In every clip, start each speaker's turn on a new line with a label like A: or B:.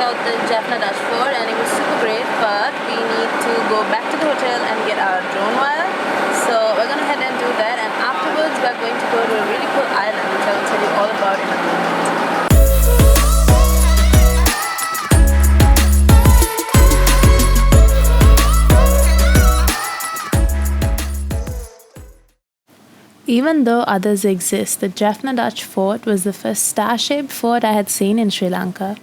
A: out the Jaffna Fort and it was super great, but we need to go back to the hotel and get our drone wire. So we're gonna head and do that, and afterwards we're going to go to a really cool island which I will tell you all about in a moment. Even though others exist, the Jaffna Fort was the first star-shaped fort I had seen in Sri Lanka.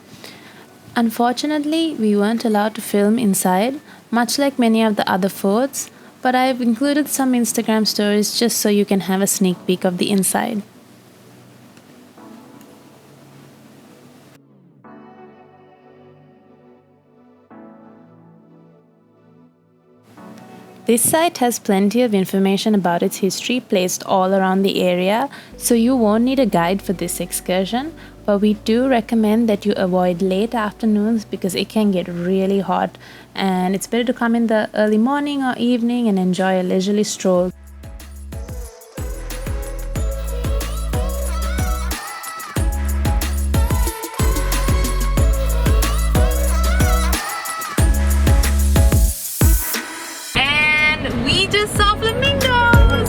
A: Unfortunately, we weren't allowed to film inside, much like many of the other forts, but I've included some Instagram stories just so you can have a sneak peek of the inside. This site has plenty of information about its history placed all around the area, so you won't need a guide for this excursion, but we do recommend that you avoid late afternoons because it can get really hot, and it's better to come in the early morning or evening and enjoy a leisurely stroll. We just saw flamingos!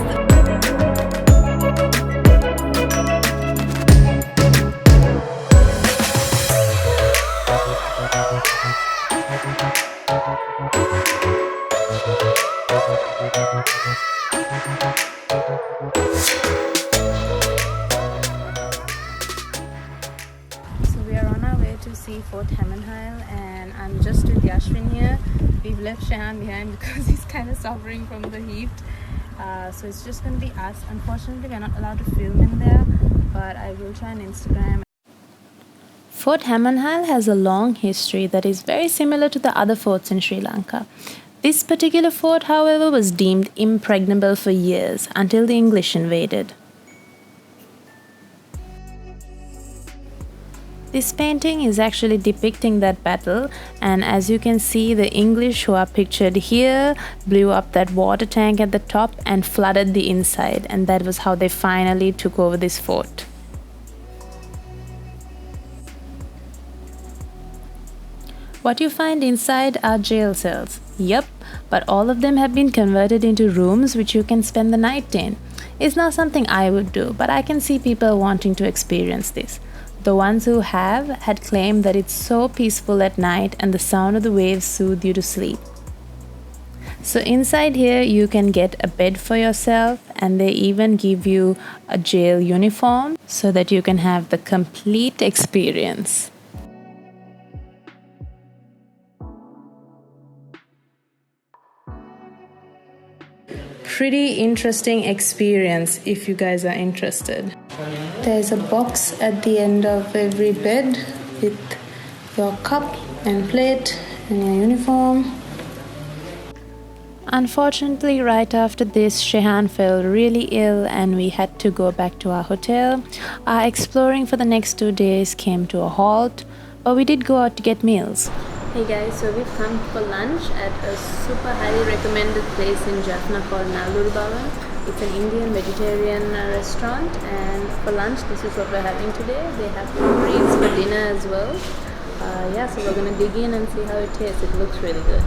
A: So we are on our way to see Fort Hammonheil, and I'm just with Yashvin here. We've left Shehan behind because he's kind of suffering from the heat. So it's just going to be us. Unfortunately, we're not allowed to film in there, but I will try on Instagram. Fort Hammonheil has a long history that is very similar to the other forts in Sri Lanka. This particular fort, however, was deemed impregnable for years until the English invaded. This painting is actually depicting that battle, and as you can see, the English who are pictured here blew up that water tank at the top and flooded the inside, and that was how they finally took over this fort. What you find inside are jail cells. Yep, but all of them have been converted into rooms which you can spend the night in. It's not something I would do, but I can see people wanting to experience this. The ones who have had claimed that it's so peaceful at night and the sound of the waves soothe you to sleep. So inside here you can get a bed for yourself, and they even give you a jail uniform so that you can have the complete experience. Pretty interesting experience if you guys are interested. There's a box at the end of every bed with your cup and plate and your uniform. Unfortunately, right after this, Shehan fell really ill and we had to go back to our hotel. Our exploring for the next 2 days came to a halt, but we did go out to get meals. Hey guys, so we've come for lunch at a super highly recommended place in Jaffna called Arugambay. It's an Indian vegetarian restaurant, and for lunch this is what we're having today. They have curries for dinner as well. So we're gonna dig in and see how it tastes. It looks really good.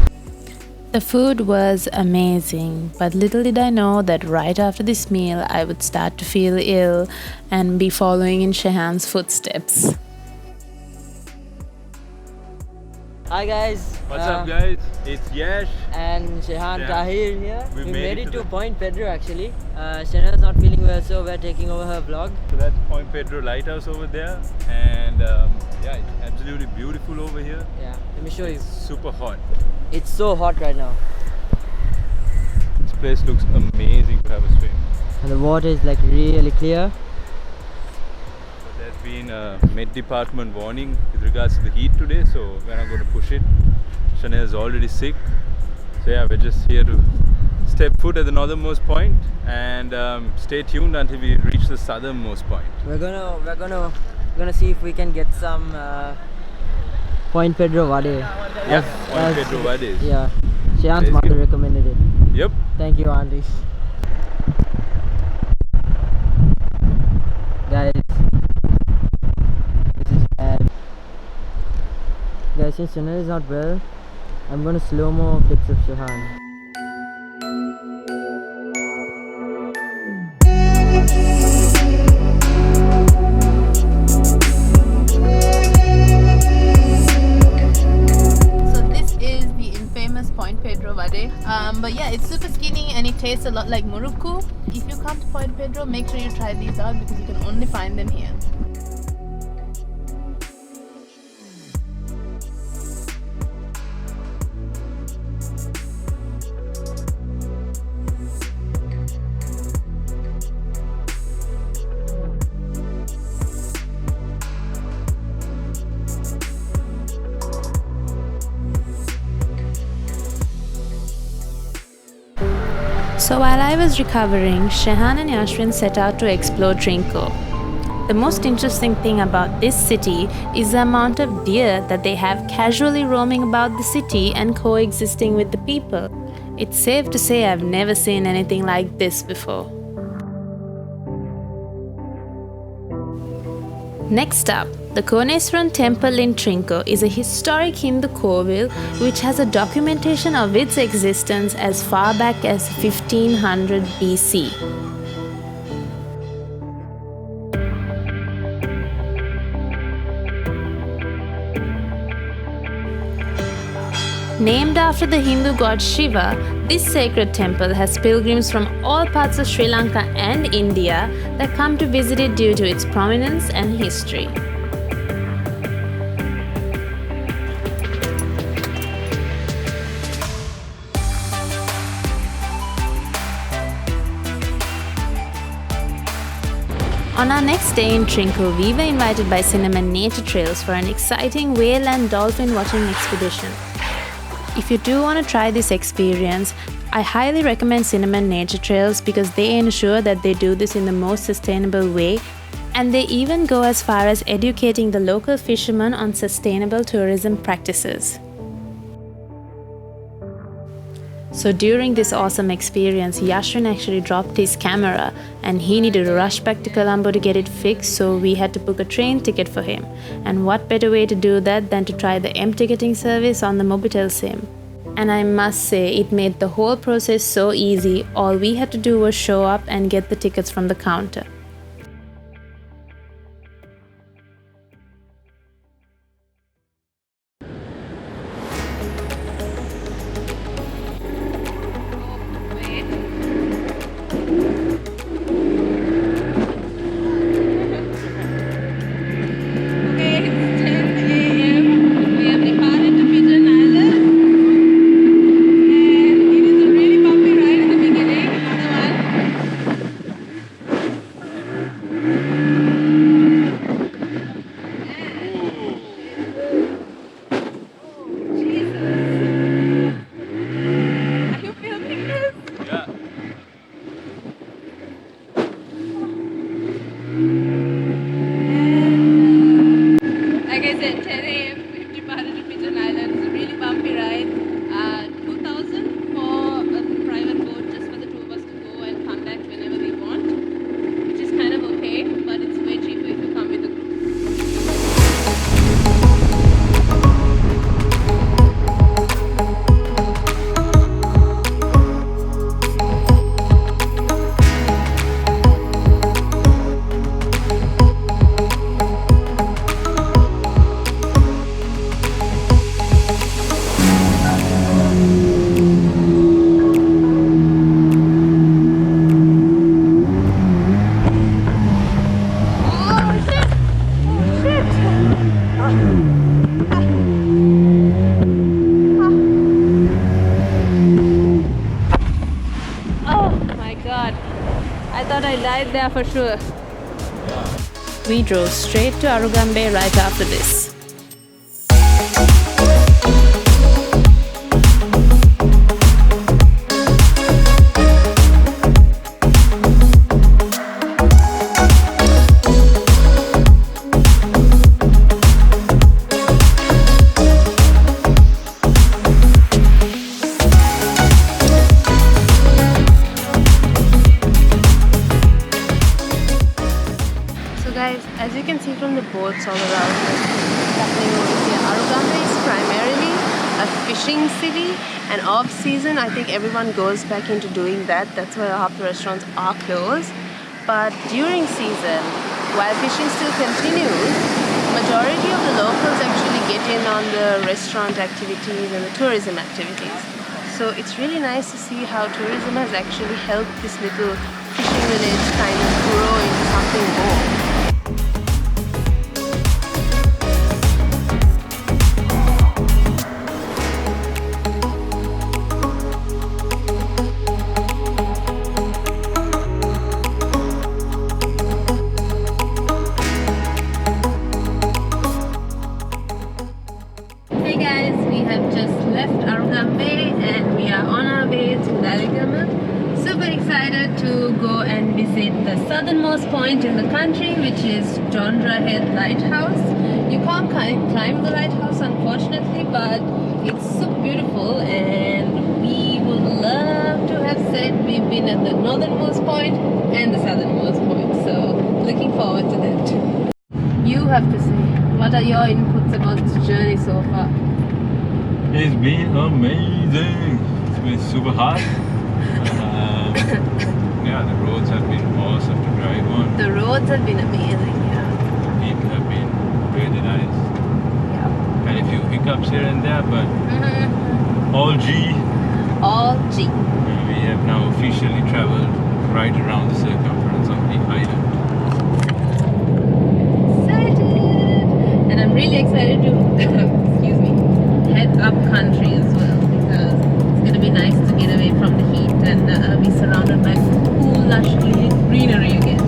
A: The food was amazing, but little did I know that right after this meal I would start to feel ill and be following in Shehan's footsteps.
B: Hi guys.
C: What's up guys? It's Yash
B: and Shehan Tahir here.
C: We
B: made it to Point Pedro actually. Sheneller's not feeling well, so we're taking over her vlog.
C: So that's Point Pedro Lighthouse over there, and yeah, it's absolutely beautiful over here.
B: Yeah, let me show you.
C: It's super hot.
B: It's so hot right now.
C: This place looks amazing to have a swim.
B: And the water is like really clear.
C: There's been a Met Department warning with regards to the heat today, so we're not going to push it. Sheneller is already sick, so yeah, we're just here to step foot at the northernmost point and stay tuned until we reach the southernmost point.
B: We're gonna see if we can get some Point Pedro Vade.
C: Yeah, Point Pedro Vades.
B: Yeah, Shehan's mother recommended it.
C: Yep.
B: Thank you, aunties. Guys, this is bad. Guys, since Sheneller is not well, I'm gonna slow-mo clips of Shehan.
D: Point Pedro vade. But yeah, it's super skinny and it tastes a lot like muruku. If you come to Point Pedro, make sure you try these out because you can only find them here.
A: So while I was recovering, Shehan and Yashwin set out to explore Trinco. The most interesting thing about this city is the amount of deer that they have casually roaming about the city and coexisting with the people. It's safe to say I've never seen anything like this before. Next up, the Koneswaran temple in Trinco is a historic Hindu kovil which has a documentation of its existence as far back as 1500 BC. Named after the Hindu god Shiva, this sacred temple has pilgrims from all parts of Sri Lanka and India that come to visit it due to its prominence and history. On our next day in Trinco, we were invited by Cinnamon Nature Trails for an exciting whale and dolphin watching expedition. If you do want to try this experience, I highly recommend Cinnamon Nature Trails because they ensure that they do this in the most sustainable way, and they even go as far as educating the local fishermen on sustainable tourism practices. So during this awesome experience, Yashwin actually dropped his camera and he needed to rush back to Colombo to get it fixed, so we had to book a train ticket for him. And what better way to do that than to try the M-ticketing service on the Mobitel SIM. And I must say, it made the whole process so easy. All we had to do was show up and get the tickets from the counter.
D: I died there for sure.
A: We drove straight to Arugambay right after this.
D: Guys, as you can see from the boats all around,
E: fishing city, and off season I think everyone goes back into doing that. That's why half the restaurants are closed. But during season, while fishing still continues, majority of the locals actually get in on the restaurant activities and the tourism activities. So it's really nice to see how tourism has actually helped this little fishing village kind of grow into something more.
D: Hey guys, we have just left Arugambay and we are on our way to Lighthouse. Super excited to go and visit the southernmost point in the country, which is Chandra Lighthouse. You can't climb the lighthouse unfortunately, but it's super beautiful and we would love to have said we've been at the northernmost point and the southernmost point. So looking forward to that. You have to say, what are your inputs about this journey so far?
C: It's been amazing. It's been super hot. Yeah, the roads have been awesome to drive on.
D: The roads have been amazing, yeah.
C: People have been really nice.
D: Yeah.
C: Had a few hiccups here and there, but all G.
D: All G.
C: We have now officially traveled right around the circumference of the island.
D: Excited! And I'm really excited to, excuse me, head up country as well, because it's going to be nice to get away from the heat and be surrounded by cool, lush greenery again.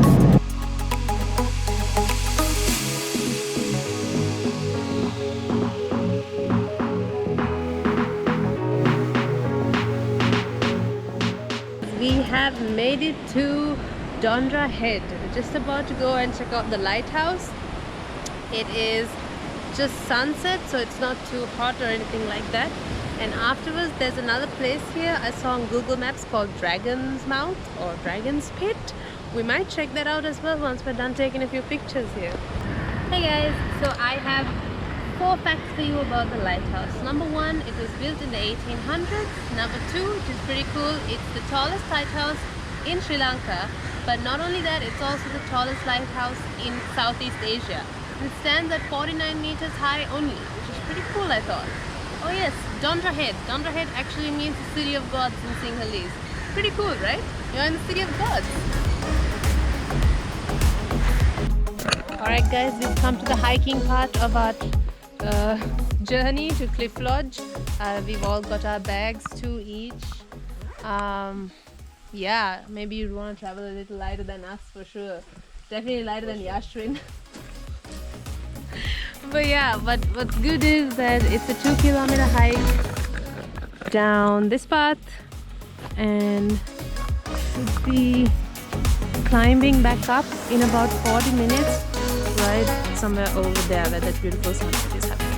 D: We have made it to Dondra Head. We're just about to go and check out the lighthouse. It is just sunset, so it's not too hot or anything like that. And afterwards there's another place here I saw on Google Maps called Dragon's Mouth or Dragon's Pit. We might check that out as well once we're done taking a few pictures here. Hey guys, so I have 4 facts for you about the lighthouse. Number 1, it was built in the 1800s. Number 2, which is pretty cool, it's the tallest lighthouse in Sri Lanka. But not only that, it's also the tallest lighthouse in Southeast Asia. It stands at 49 meters high only, which is pretty cool, I thought. Oh yes, Dondra Head. Dondra Head actually means the city of gods in Sinhalese. Pretty cool, right? You're in the city of gods. Alright guys, we've come to the hiking part of our journey to Cliff Lodge. We've all got our bags, 2 each. Yeah, maybe you'd want to travel a little lighter than us for sure. Definitely lighter than Yashwin. But yeah, but what's good is that it's a 2-kilometer hike down this path and should be climbing back up in about 40 minutes right somewhere over there where that beautiful sunset is happening.